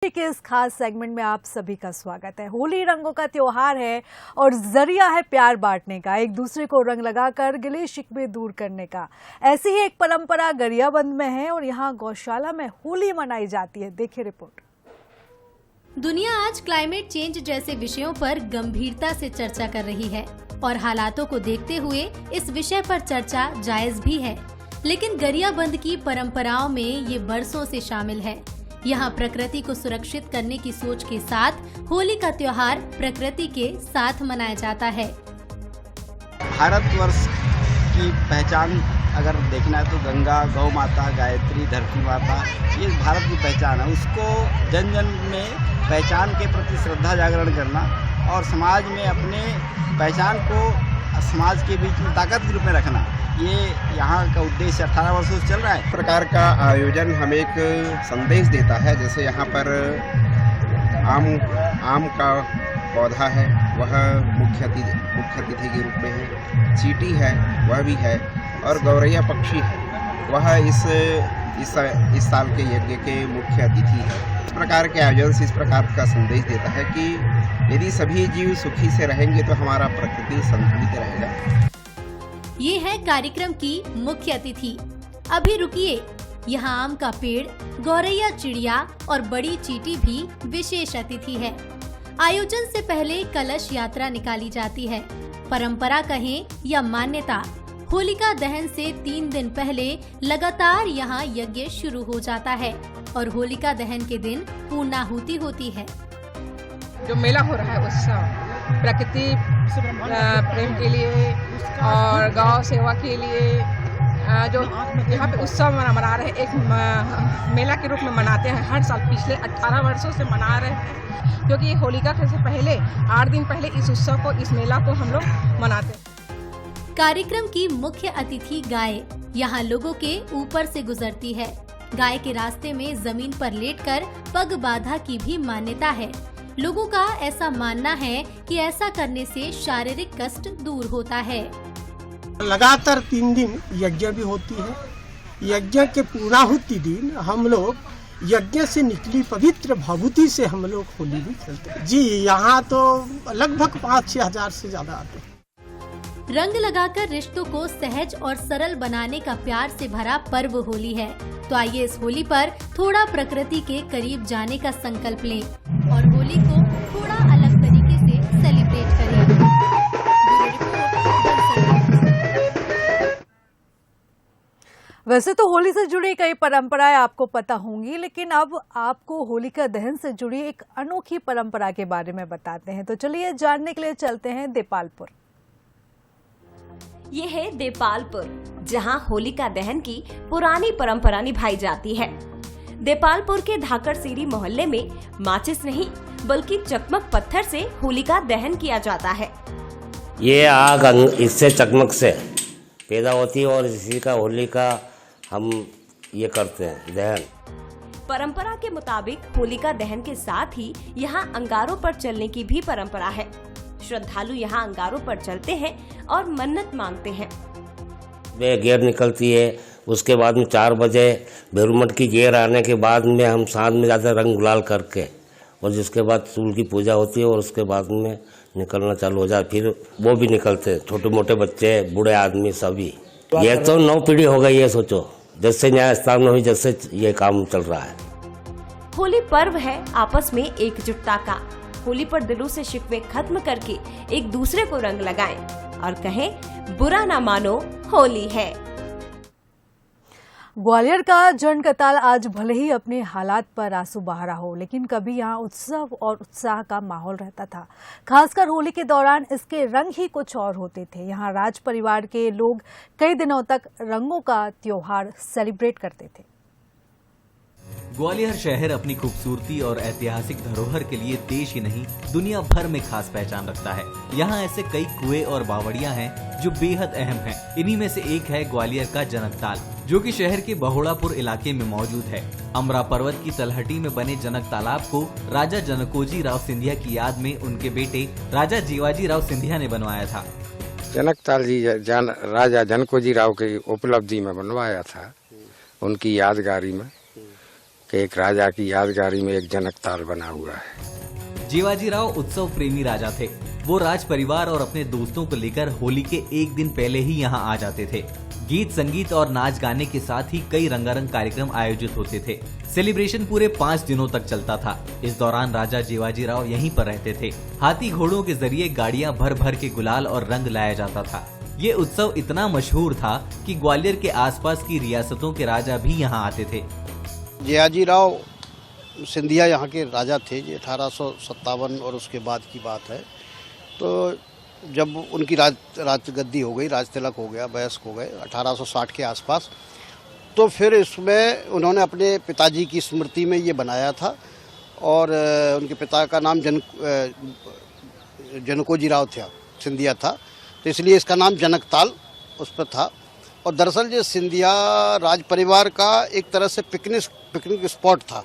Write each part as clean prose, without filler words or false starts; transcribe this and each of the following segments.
के इस खास सेगमेंट में आप सभी का स्वागत है। होली रंगों का त्योहार है और जरिया है प्यार बांटने का, एक दूसरे को रंग लगाकर गिले शिकवे दूर करने का। ऐसी ही एक परंपरा गरियाबंद में है और यहाँ गौशाला में होली मनाई जाती है। देखिए रिपोर्ट। दुनिया आज क्लाइमेट चेंज जैसे विषयों पर गंभीरता से चर्चा कर रही है और हालातों को देखते हुए इस विषय पर चर्चा जायज भी है, लेकिन गरियाबंद की परंपराओं में ये बरसों से शामिल है। यहाँ प्रकृति को सुरक्षित करने की सोच के साथ होली का त्योहार प्रकृति के साथ मनाया जाता है। भारतवर्ष की पहचान अगर देखना है तो गंगा, गौ माता, गायत्री, धरती माता, ये भारत की पहचान है। उसको जन जन में पहचान के प्रति श्रद्धा जागरण करना और समाज में अपने पहचान को समाज के बीच में ताकत के रूप में रखना, ये यहाँ का उद्देश्य 18 वर्षों से चल रहा है। इस प्रकार का आयोजन हमें एक संदेश देता है। जैसे यहाँ पर आम का पौधा है, वह मुख्य अतिथि के रूप में है। चींटी है, वह भी है, और गौरैया पक्षी है, वह इस साल के यज्ञ के मुख्य अतिथि है। इस प्रकार के आयोजन से इस प्रकार का संदेश देता है कि यदि सभी जीव सुखी से रहेंगे तो हमारा प्रकृति संतुलित रहेगा। ये है कार्यक्रम की मुख्य अतिथि। अभी रुकिए, यहाँ आम का पेड़, गौरैया चिड़िया और बड़ी चींटी भी विशेष अतिथि है। आयोजन से पहले कलश यात्रा निकाली जाती है। परंपरा कहें या मान्यता, होलिका दहन से 3 दिन पहले लगातार यहाँ यज्ञ शुरू हो जाता है और होलिका दहन के दिन पूर्णाहुति होती है। जो मेला हो रहा है उत्सव प्रकृति प्रेम के लिए और गौ सेवा के लिए जो यहाँ पे उत्सव मना रहे हैं, एक मेला के रूप में मनाते हैं। हर साल पिछले 18 वर्षों से मना रहे हैं, क्योंकि होलिका से पहले 8 दिन पहले इस उत्सव को, इस मेला को हम लोग मनाते हैं। कार्यक्रम की मुख्य अतिथि गाय यहाँ लोगों के ऊपर से गुजरती है। गाय के रास्ते में जमीन पर लेटकर पग बाधा की भी मान्यता है। लोगों का ऐसा मानना है कि ऐसा करने से शारीरिक कष्ट दूर होता है। लगातार 3 दिन यज्ञ भी होती है। यज्ञ के पूर्णाहुति दिन हम लोग यज्ञ से निकली पवित्र भभूति से हम लोग होली भी खेलते हैं। जी, यहाँ तो लगभग 5-6 हजार से ज्यादा आते हैं। रंग लगाकर रिश्तों को सहज और सरल बनाने का प्यार से भरा पर्व होली है। तो आइए इस होली पर थोड़ा प्रकृति के करीब जाने का संकल्प लें और होली को थोड़ा अलग तरीके से सेलिब्रेट करें। वैसे तो होली से जुड़ी कई परंपराएं आपको पता होंगी, लेकिन अब आपको होलिका दहन से जुड़ी एक अनोखी परंपरा के बारे में बताते हैं। तो चलिए जानने के लिए चलते हैं देपालपुर। ये है देपालपुर, जहां होलिका दहन की पुरानी परंपरा निभाई जाती है। देपालपुर के धाकड़ सीरी मोहल्ले में माचिस नहीं बल्कि चकमक पत्थर से होलिका दहन किया जाता है। ये आग इससे चकमक से पैदा होती है और इसी का होली का हम ये करते हैं दहन। परंपरा के मुताबिक होलिका दहन के साथ ही यहाँ अंगारों पर चलने की भी परंपरा है। श्रद्धालु यहाँ अंगारों पर चलते हैं और मन्नत मांगते हैं। वे गेर निकलती है, उसके बाद में 4 बजे भैरुमठ की गेर आने के बाद में हम साथ में जाते रंग गुलाल करके, और जिसके बाद सूल की पूजा होती है और उसके बाद में निकलना चालू हो जाए। फिर वो भी निकलते, छोटे मोटे बच्चे, बूढ़े आदमी सभी। ये तो 9 पीढ़ी हो गई है। सोचो, जैसे न्याय स्थान में हुई, जैसे ये काम चल रहा है। होली पर्व है आपस में एकजुटता का। होली पर दिलों से शिकवे खत्म करके एक दूसरे को रंग लगाएं और कहें बुरा ना मानो, होली है। ग्वालियर का जन कताल आज भले ही अपने हालात पर आंसू बहा रहा हो, लेकिन कभी यहाँ उत्सव और उत्साह का माहौल रहता था। खासकर होली के दौरान इसके रंग ही कुछ और होते थे। यहाँ राज परिवार के लोग कई दिनों तक रंगों का त्योहार सेलिब्रेट करते थे। ग्वालियर शहर अपनी खूबसूरती और ऐतिहासिक धरोहर के लिए देश ही नहीं दुनिया भर में खास पहचान रखता है। यहाँ ऐसे कई कुएं और बावड़ियां हैं जो बेहद अहम हैं। इन्हीं में से एक है ग्वालियर का जनक ताल, जो कि शहर के बहुड़ापुर इलाके में मौजूद है। अमरा पर्वत की तलहटी में बने जनक तालाब को राजा जनकोजी राव सिंधिया की याद में उनके बेटे राजा जीवाजी राव सिंधिया ने बनवाया था। जनक ताल जी राजा जनकोजी राव की उपलब्धि में बनवाया था, उनकी यादगारी में। कि एक राजा की यादगारी में एक जनक ताल बना हुआ है। जीवाजीराव उत्सव प्रेमी राजा थे। वो राज परिवार और अपने दोस्तों को लेकर होली के एक दिन पहले ही यहाँ आ जाते थे। गीत संगीत और नाच गाने के साथ ही कई रंगारंग कार्यक्रम आयोजित होते थे। सेलिब्रेशन पूरे 5 दिनों तक चलता था। इस दौरान राजा जीवाजीराव यहीं पर रहते थे। हाथी घोड़ों के जरिए गाड़ियां भर भर के गुलाल और रंग लाया जाता था। ये उत्सव इतना मशहूर था कि ग्वालियर के आसपास की रियासतों के राजा भी यहाँ आते थे। जीवाजीराव सिंधिया यहाँ के राजा थे। ये 1857 और उसके बाद की बात है। तो जब उनकी राजगद्दी हो गई, राज तिलक हो गया, वयस्क हो गए 1860 के आसपास, तो फिर इसमें उन्होंने अपने पिताजी की स्मृति में ये बनाया था। और उनके पिता का नाम जनकोजीराव सिंधिया था, तो इसलिए इसका नाम जनक ताल उस पर था। और दरअसल ये सिंधिया राज परिवार का एक तरह से पिकनिक स्पॉट था,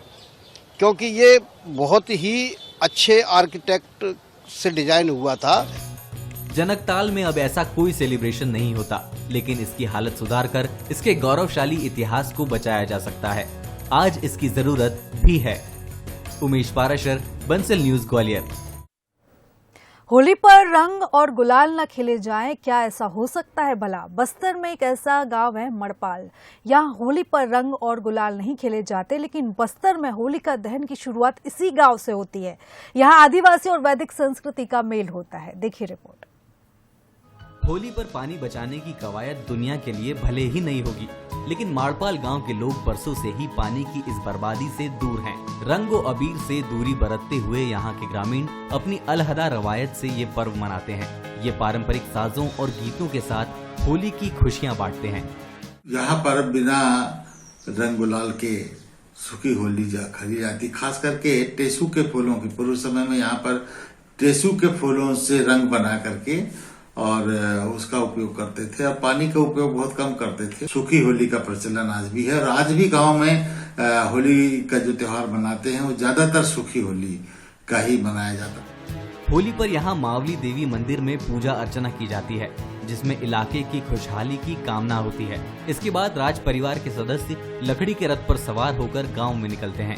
क्योंकि ये बहुत ही अच्छे आर्किटेक्ट से डिजाइन हुआ था। जनकताल में अब ऐसा कोई सेलिब्रेशन नहीं होता, लेकिन इसकी हालत सुधार कर इसके गौरवशाली इतिहास को बचाया जा सकता है। आज इसकी जरूरत भी है। उमेश पाराशर, बंसल न्यूज, ग्वालियर। होली पर रंग और गुलाल न खेले जाएं, क्या ऐसा हो सकता है भला? बस्तर में एक ऐसा गांव है मड़पाल। यहाँ होली पर रंग और गुलाल नहीं खेले जाते, लेकिन बस्तर में होलिका दहन की शुरुआत इसी गांव से होती है। यहाँ आदिवासी और वैदिक संस्कृति का मेल होता है। देखिए रिपोर्ट। होली पर पानी बचाने की कवायद दुनिया के लिए भले ही नहीं होगी, लेकिन माड़पाल गांव के लोग बरसों से ही पानी की इस बर्बादी से दूर हैं। रंगो अबीर से दूरी बरतते हुए यहाँ के ग्रामीण अपनी अलहदा रवायत से ये पर्व मनाते हैं। ये पारंपरिक साजों और गीतों के साथ होली की खुशियाँ बांटते हैं। यहाँ पर बिना रंग गुलाल के सूखी होली खेली जाती, खास करके टेसू के फूलों की। पूर्व समय में यहाँ पर टेसू के फूलों से रंग बना करके और उसका उपयोग करते थे, और पानी का उपयोग बहुत कम करते थे। सूखी होली का प्रचलन आज भी है, और आज भी गांव में होली का जो त्योहार मनाते हैं वो ज्यादातर सूखी होली का ही मनाया जाता है। होली पर यहाँ मावली देवी मंदिर में पूजा अर्चना की जाती है, जिसमें इलाके की खुशहाली की कामना होती है। इसके बाद राज परिवार के सदस्य लकड़ी के रथ पर सवार होकर गाँव में निकलते हैं।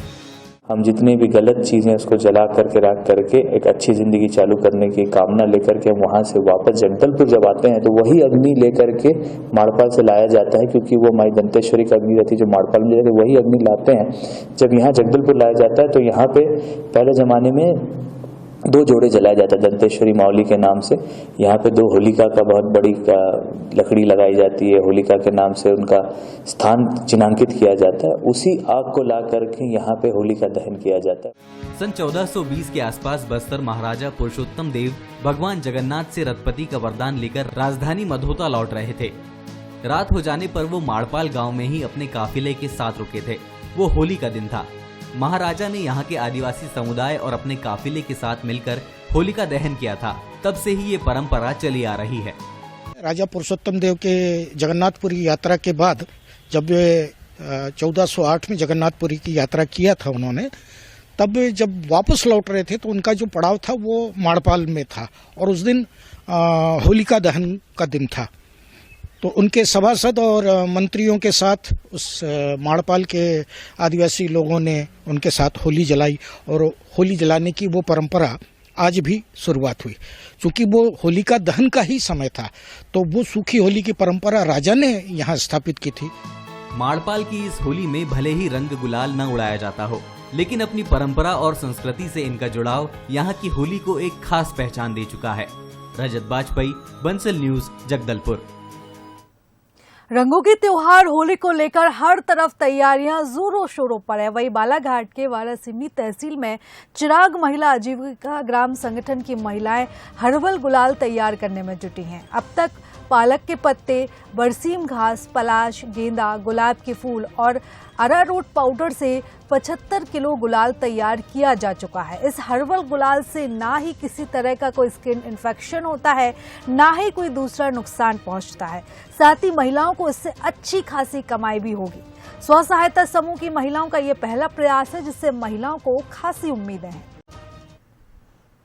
हम जितनी भी गलत चीजें उसको जला करके रख करके एक अच्छी जिंदगी चालू करने की कामना लेकर के हम वहाँ से वापस जगदलपुर जब आते हैं, तो वही अग्नि लेकर के माड़पाल से लाया जाता है, क्योंकि वो माई दंतेश्वरी की अग्नि रहती है जो माड़पाल में जाती है, वही अग्नि लाते हैं। जब यहाँ जगदलपुर लाया जाता है तो यहाँ पे पहले जमाने में 2 जोड़े जलाया जाता है दंतेश्वरी मावली के नाम से। यहाँ पे 2 होलिका का बहुत बड़ी लकड़ी लगाई जाती है, होलिका के नाम से उनका स्थान चिन्हांकित किया जाता है। उसी आग को ला करके यहाँ पे होलिका दहन किया जाता है। सन 1420 के आसपास बस्तर महाराजा पुरुषोत्तम देव भगवान जगन्नाथ से रथपति का वरदान लेकर राजधानी मधोता लौट रहे थे। रात हो जाने पर वो माड़पाल गाँव में ही अपने काफिले के साथ रुके थे। वो होली का दिन था। महाराजा ने यहाँ के आदिवासी समुदाय और अपने काफिले के साथ मिलकर होलिका दहन किया था। तब से ही ये परंपरा चली आ रही है। राजा पुरुषोत्तम देव के जगन्नाथपुरी यात्रा के बाद जब 1408 में जगन्नाथपुरी की यात्रा किया था उन्होंने, तब जब वापस लौट रहे थे तो उनका जो पड़ाव था वो माड़पाल में था, और उस दिन होलिका दहन का दिन था। तो उनके सभासद और मंत्रियों के साथ उस माड़पाल के आदिवासी लोगों ने उनके साथ होली जलाई, और होली जलाने की वो परंपरा आज भी शुरुआत हुई। चूंकि वो होलिका दहन का ही समय था, तो वो सूखी होली की परंपरा राजा ने यहाँ स्थापित की थी। माड़पाल की इस होली में भले ही रंग गुलाल न उड़ाया जाता हो, लेकिन अपनी परंपरा और संस्कृति से इनका जुड़ाव यहाँ की होली को एक खास पहचान दे चुका है। रजत बाजपेयी, बंसल न्यूज, जगदलपुर। रंगों के त्योहार होली को लेकर हर तरफ तैयारियां जोरों शोरों पर है। वहीं बालाघाट के वारासिवनी तहसील में चिराग महिला आजीविका ग्राम संगठन की महिलाएं हर्बल गुलाल तैयार करने में जुटी हैं। अब तक पालक के पत्ते, बरसीम घास, पलाश, गेंदा, गुलाब के फूल और अरारोट पाउडर से 75 किलो गुलाल तैयार किया जा चुका है। इस हर्बल गुलाल से ना ही किसी तरह का कोई स्किन इन्फेक्शन होता है, ना ही कोई दूसरा नुकसान पहुंचता है। साथ ही महिलाओं को इससे अच्छी खासी कमाई भी होगी। स्व सहायता समूह की महिलाओं का ये पहला प्रयास है, जिससे महिलाओं को खासी उम्मीदें हैं।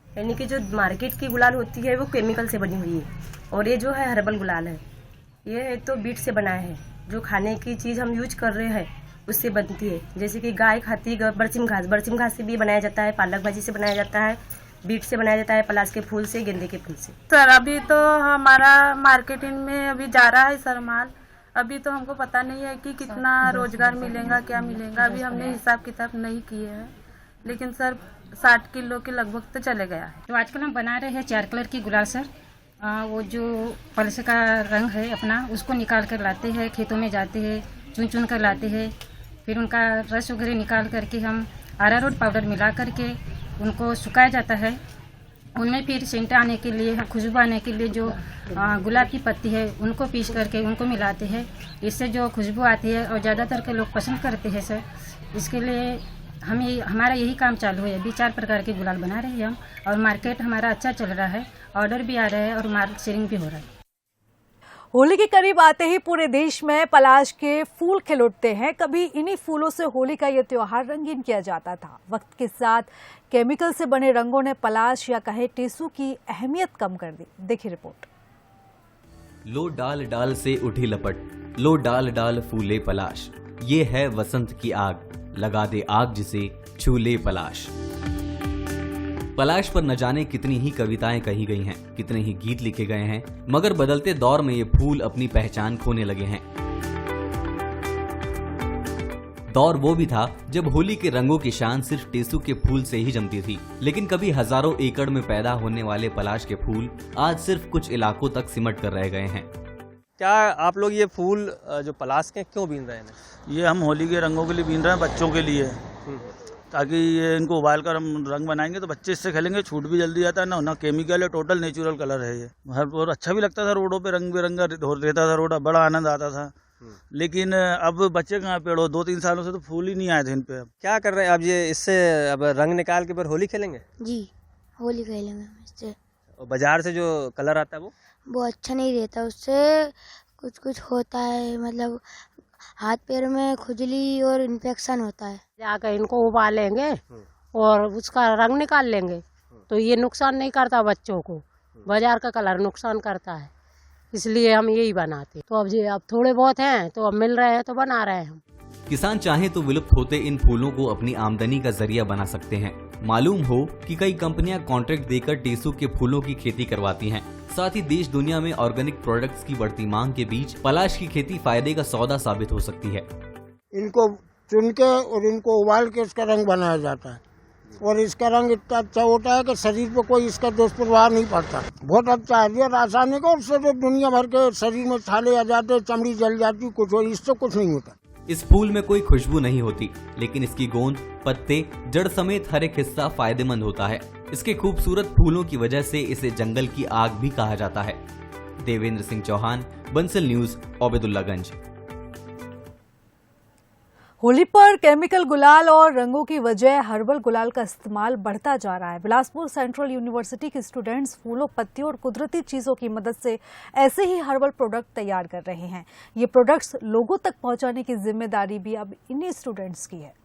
यानी कि जो मार्केट की गुलाल होती है वो केमिकल से बनी हुई है, और ये जो है हर्बल गुलाल है, ये तो बीट से बना है। जो खाने की चीज हम यूज कर रहे हैं उससे बनती है। जैसे कि गाय खाती बरसिम घास से भी बनाया जाता है, पालक भाजी से बनाया जाता है, बीट से बनाया जाता है, पलाश के फूल से, गेंदे के फूल से। सर अभी तो हमारा मार्केटिंग में अभी जा रहा है सर माल, अभी तो हमको पता नहीं है कि कितना रोजगार मिलेगा, क्या मिलेगा, अभी हमने हिसाब किताब नहीं किए हैं, लेकिन सर 60 किलो के लगभग तो चले गया है। तो आजकल हम बना रहे हैं 4 कलर की गुलाल सर। वो जो पल्स का रंग है अपना, उसको निकाल कर लाते हैं, खेतों में जाते हैं, चुन कर लाते हैं, फिर उनका रस वगैरह निकाल करके हम अरारोट पाउडर मिला करके उनको सुखाया जाता है। उनमें फिर सेंट आने के लिए, खुशबू आने के लिए जो गुलाब की पत्ती है उनको पीस करके उनको मिलाते हैं। इससे जो खुशबू आती है और ज़्यादातर के लोग पसंद करते हैं सर। इसके लिए हमारा यही काम चालू है। अभी 4 प्रकार के गुलाल बना रहे हैं हम, और मार्केट हमारा अच्छा चल रहा है, ऑर्डर भी आ रहा है और मार्केट शेयरिंग भी हो रहा है। होली के करीब आते ही पूरे देश में पलाश के फूल खिल उठते हैं। कभी इन्हीं फूलों से होली का ये त्योहार रंगीन किया जाता था। वक्त के साथ केमिकल से बने रंगों ने पलाश या कहे टेसू की अहमियत कम कर दी। देखिए रिपोर्ट। लो डाल डाल से उठी लपट, लो डाल डाल फूले पलाश, ये है वसंत की आग, लगा दे आग जिसे छूले पलाश। पलाश पर न जाने कितनी ही कविताएं कही गई हैं, कितने ही गीत लिखे गए हैं, मगर बदलते दौर में ये फूल अपनी पहचान खोने लगे हैं। दौर वो भी था जब होली के रंगों की शान सिर्फ टेसू के फूल से ही जमती थी, लेकिन कभी हजारों एकड़ में पैदा होने वाले पलाश के फूल आज सिर्फ कुछ इलाकों तक सिमट कर रह गए हैं। क्या आप लोग ये फूल जो पलाश के क्यों बीन रहे हैं? ये हम होली के रंगों के लिए बीन रहे हैं, बच्चों के लिए, ताकि ये इनको उबाल कर हम रंग बनाएंगे तो बच्चे इससे खेलेंगे, छूट भी जल्दी आता है, ना केमिकल है, टोटल नेचुरल कलर है ये। और अच्छा भी लगता था, रोडों पे रंग बिरंगा रहता था रोड, बड़ा आनंद आता था। लेकिन अब बच्चे कहाँ पेड़ो, 2-3 सालों से तो फूल ही नहीं आए थे इन पे। क्या कर रहे हैं अब? ये इससे अब रंग निकाल के फिर होली खेलेंगे? जी होली खेलेंगे इससे। बाजार से जो कलर आता है वो अच्छा नहीं रहता, उससे कुछ होता है, मतलब हाथ पैर में खुजली और इन्फेक्शन होता है। जाकर इनको उबालेंगे और उसका रंग निकाल लेंगे तो ये नुकसान नहीं करता बच्चों को, बाजार का कलर नुकसान करता है, इसलिए हम यही बनाते। तो अब थोड़े बहुत हैं तो अब मिल रहे हैं तो बना रहे हैं हम। किसान चाहे तो विलुप्त होते इन फूलों को अपनी आमदनी का जरिया बना सकते हैं। मालूम हो कि कई कंपनियां कॉन्ट्रैक्ट देकर टेसू के फूलों की खेती करवाती हैं। साथ ही देश दुनिया में ऑर्गेनिक प्रोडक्ट्स की बढ़ती मांग के बीच पलाश की खेती फायदे का सौदा साबित हो सकती है। इनको चुन के और इनको उबाल के इसका रंग बनाया जाता है, और इसका रंग इतना अच्छा होता है कि शरीर पे कोई इसका दुष्प्रभाव नहीं पड़ता। बहुत अच्छा है ये रासायनिक, और उससे तो दुनिया भर के शरीर में छाले आ जाते, चमड़ी जल जाती, कुछ इससे कुछ नहीं होता। इस फूल में कोई खुशबू नहीं होती, लेकिन इसकी गोंद, पत्ते, जड़ समेत हर एक हिस्सा फायदेमंद होता है। इसके खूबसूरत फूलों की वजह से इसे जंगल की आग भी कहा जाता है। देवेंद्र सिंह चौहान, बंसल न्यूज, ओबेदुल्लागंज। होली पर केमिकल गुलाल और रंगों की वजह हर्बल गुलाल का इस्तेमाल बढ़ता जा रहा है। बिलासपुर सेंट्रल यूनिवर्सिटी के स्टूडेंट्स फूलों, पत्तियों और कुदरती चीजों की मदद से ऐसे ही हर्बल प्रोडक्ट तैयार कर रहे हैं। ये प्रोडक्ट्स लोगों तक पहुंचाने की जिम्मेदारी भी अब इन्हीं स्टूडेंट्स की है।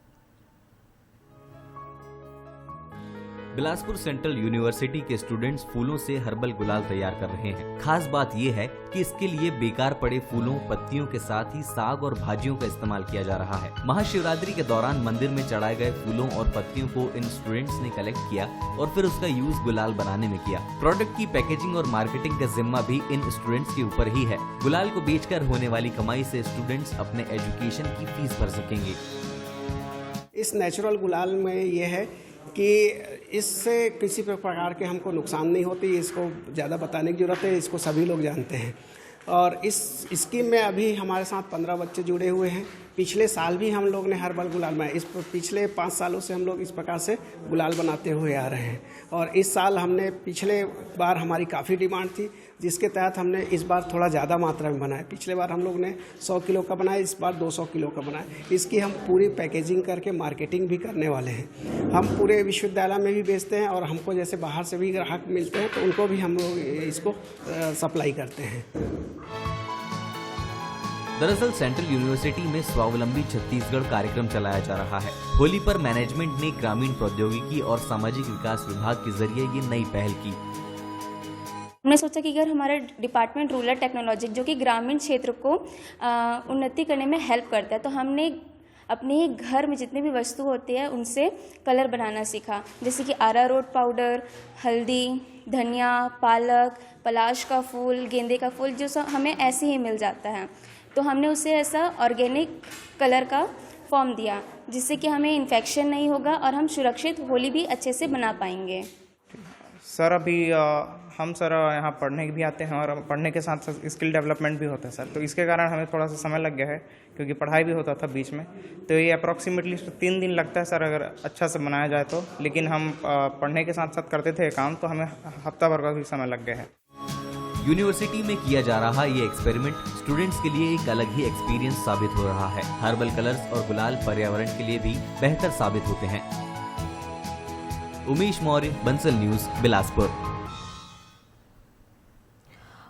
बिलासपुर सेंट्रल यूनिवर्सिटी के स्टूडेंट्स फूलों से हर्बल गुलाल तैयार कर रहे हैं। खास बात यह है कि इसके लिए बेकार पड़े फूलों, पत्तियों के साथ ही साग और भाजियों का इस्तेमाल किया जा रहा है। महाशिवरात्रि के दौरान मंदिर में चढ़ाए गए फूलों और पत्तियों को इन स्टूडेंट्स ने कलेक्ट किया और फिर उसका यूज गुलाल बनाने में किया। प्रोडक्ट की पैकेजिंग और मार्केटिंग का जिम्मा भी इन स्टूडेंट्स के ऊपर ही है। गुलाल को बेचकर होने वाली कमाई से स्टूडेंट्स अपने एजुकेशन की फीस भर सकेंगे। इस नेचुरल गुलाल में ये है कि इससे किसी प्रकार के हमको नुकसान नहीं होती, इसको ज़्यादा बताने की ज़रूरत है, इसको सभी लोग जानते हैं। और इस स्कीम में अभी हमारे साथ 15 बच्चे जुड़े हुए हैं। पिछले साल भी हम लोग ने हर्बल गुलाल बनाया। इस पिछले 5 सालों से हम लोग इस प्रकार से गुलाल बनाते हुए आ रहे हैं, और इस साल हमने, पिछले बार हमारी काफ़ी डिमांड थी, जिसके तहत हमने इस बार थोड़ा ज़्यादा मात्रा में बनाया। पिछले बार हम लोग ने 100 किलो का बनाया, इस बार 200 किलो का बनाया। इसकी हम पूरी पैकेजिंग करके मार्केटिंग भी करने वाले हैं। हम पूरे विश्वविद्यालय में भी बेचते हैं, और हमको जैसे बाहर से भी ग्राहक मिलते हैं तो उनको भी हम लोग इसको सप्लाई करते हैं। दरअसल सेंट्रल यूनिवर्सिटी में स्वावलंबी छत्तीसगढ़ कार्यक्रम चलाया जा रहा है। होली पर मैनेजमेंट ने ग्रामीण प्रौद्योगिकी और सामाजिक विकास विभाग के जरिए ये नई पहल की। हमने सोचा कि अगर हमारा डिपार्टमेंट रूरल टेक्नोलॉजी जो कि ग्रामीण क्षेत्र को उन्नति करने में हेल्प करता है, तो हमने अपने ही घर में जितने भी वस्तु होते हैं उनसे कलर बनाना सीखा, जैसे कि अरारोट पाउडर, हल्दी, धनिया, पालक, पलाश का फूल, गेंदे का फूल, जो सब हमें ऐसे ही मिल जाता है। तो हमने उसे ऐसा ऑर्गेनिक कलर का फॉर्म दिया, जिससे कि हमें इन्फेक्शन नहीं होगा और हम सुरक्षित होली भी अच्छे से बना पाएंगे। सर अभी हम सर यहाँ पढ़ने भी आते हैं और पढ़ने के साथ साथ स्किल डेवलपमेंट भी होता है सर, तो इसके कारण हमें थोड़ा सा समय लग गया है क्योंकि पढ़ाई भी होता था बीच में। तो ये अप्रॉक्सीमेटली 3 दिन लगता है सर अगर अच्छा से बनाया जाए तो, लेकिन हम पढ़ने के साथ साथ करते थे काम, तो हमें हफ्ता भर का भी समय लग गया है। यूनिवर्सिटी में किया जा रहा ये एक्सपेरिमेंट स्टूडेंट्स के लिए एक अलग ही एक्सपीरियंस साबित हो रहा है। हर्बल कलर्स और गुलाल पर्यावरण के लिए भी बेहतर साबित होते हैं। उमेश मौर्य, बंसल न्यूज, बिलासपुर।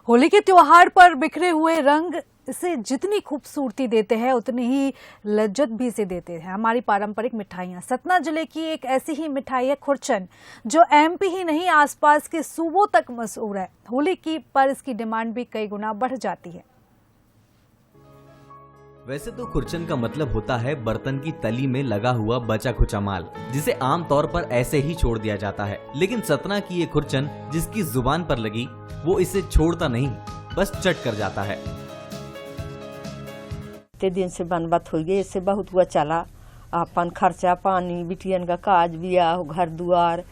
होली के त्योहार पर बिखरे हुए रंग इसे जितनी खूबसूरती देते हैं उतनी ही लज्जत भी इसे देते हैं हमारी पारंपरिक मिठाइयाँ। सतना जिले की एक ऐसी ही मिठाई है खुरचन, जो एमपी ही नहीं आसपास के सूबों तक मशहूर है। होली की पर इसकी डिमांड भी कई गुना बढ़ जाती है। वैसे तो खुरचन का मतलब होता है बर्तन की तली में लगा हुआ बचा खुचा माल, जिसे आमतौर पर ऐसे ही छोड़ दिया जाता है। लेकिन सतना की ये खुरचन जिसकी जुबान पर लगी वो इसे छोड़ता नहीं, बस चट कर जाता है। ते दिन से बनबत हो गई, इससे बहुत हुआ चला। अपन खर्चा पानी, बिटियन का काज बियाह, घर दुआर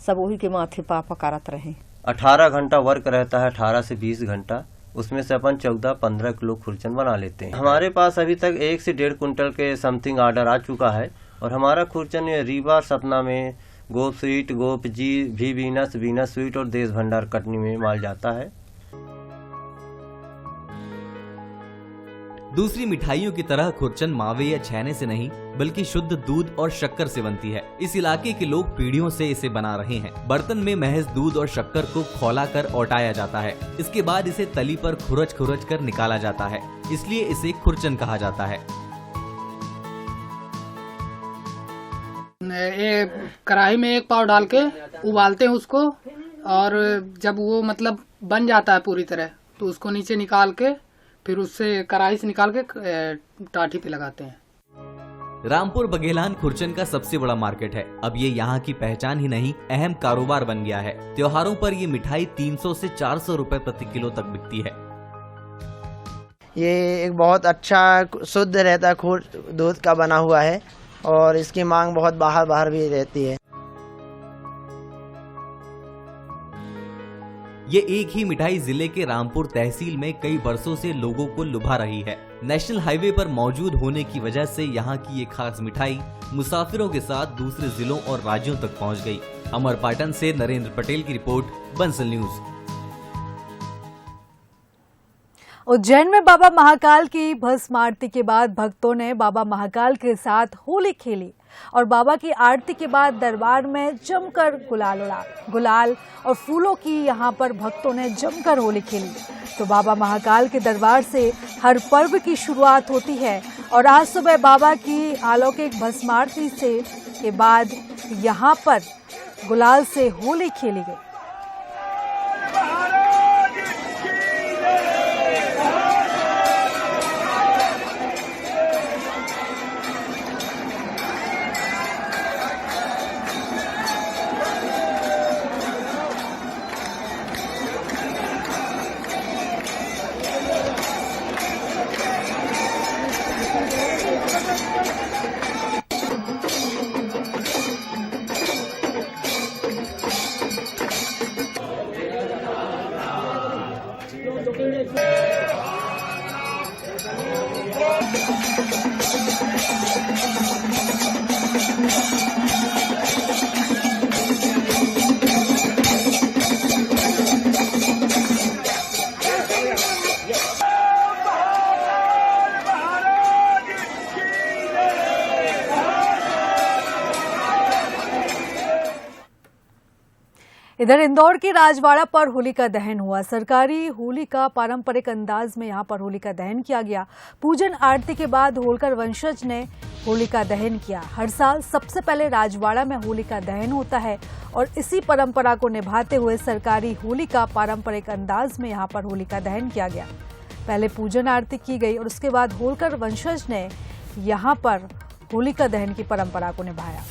सब वही के माथे पापा करत रहे। 18 घंटा वर्क रहता है, 18 से 20 घंटा, उसमें से अपन 14-15 किलो खुरचन बना लेते हैं। हमारे पास अभी तक 1 से 1.5 कुंटल के समथिंग ऑर्डर आ चुका है। और हमारा खुरचन रीवा सतना में गोप स्वीट, गोप जी भी, वीनस स्वीट और देश भंडार कटनी में माल जाता है। दूसरी मिठाइयों की तरह खुरचन मावे या छैने से नहीं बल्कि शुद्ध दूध और शक्कर से बनती है। इस इलाके के लोग पीढ़ियों से इसे बना रहे हैं। बर्तन में महज दूध और शक्कर को खौला कर औटाया जाता है। इसके बाद इसे तली पर खुरच कर निकाला जाता है, इसलिए इसे खुरचन कहा जाता है। ये कढ़ाई में 1 पाव डाल के उबालते हैं उसको, और जब वो मतलब बन जाता है पूरी तरह तो उसको नीचे निकाल के फिर उससे कढ़ाई से निकाल के टाठी पे लगाते हैं। रामपुर बघेलान खुरचन का सबसे बड़ा मार्केट है। अब ये यहाँ की पहचान ही नहीं, अहम कारोबार बन गया है। त्योहारों पर ये मिठाई 300 से 400 रुपए प्रति किलो तक बिकती है। ये एक बहुत अच्छा शुद्ध रहता है, दूध का बना हुआ है और इसकी मांग बहुत बाहर भी रहती है। ये एक ही मिठाई जिले के रामपुर तहसील में कई वर्षों से लोगों को लुभा रही है। नेशनल हाईवे पर मौजूद होने की वजह से यहाँ की ये खास मिठाई मुसाफिरों के साथ दूसरे जिलों और राज्यों तक पहुँच गई। अमरपाटन से नरेंद्र पटेल की रिपोर्ट, बंसल न्यूज। उज्जैन में बाबा महाकाल की भस्म आरती के बाद भक्तों ने बाबा महाकाल के साथ होली खेली और बाबा की आरती के बाद दरबार में जमकर गुलाल उड़ा। गुलाल और फूलों की यहाँ पर भक्तों ने जमकर होली खेली। तो बाबा महाकाल के दरबार से हर पर्व की शुरुआत होती है और आज सुबह बाबा की अलौकिक भस्म आरती से के बाद यहाँ पर गुलाल से होली खेली गई। इधर इंदौर के राजवाड़ा पर होली का दहन हुआ। सरकारी होली का पारंपरिक अंदाज में यहां पर होली का दहन किया गया। पूजन आरती के बाद होलकर वंशज ने होली का दहन किया। हर साल सबसे पहले राजवाड़ा में होली का दहन होता है और इसी परंपरा को निभाते हुए सरकारी होली का पारंपरिक अंदाज में यहां पर होली का दहन किया गया। पहले पूजन आरती की गई और उसके बाद होलकर वंशज ने यहां पर होलिका दहन की परंपरा को निभाया।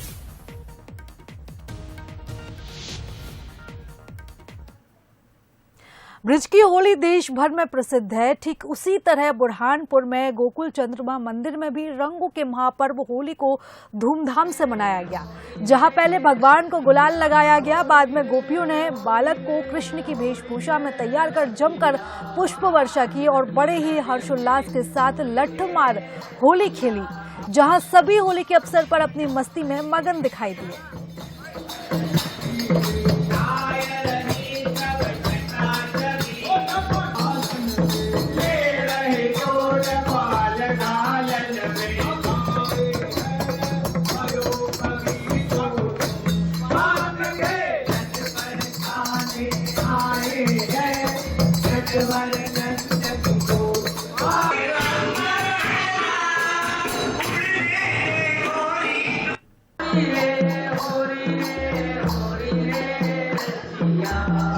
ब्रिज की होली देश भर में प्रसिद्ध है। ठीक उसी तरह बुरहानपुर में गोकुल चंद्रमा मंदिर में भी रंगों के महापर्व होली को धूमधाम से मनाया गया। जहां पहले भगवान को गुलाल लगाया गया, बाद में गोपियों ने बालक को कृष्ण की वेशभूषा में तैयार कर जमकर पुष्प वर्षा की और बड़े ही हर्षोल्लास के साथ लठमार होली खेली, जहां सभी होली के अवसर पर अपनी मस्ती में मगन दिखाई दिए।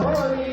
होली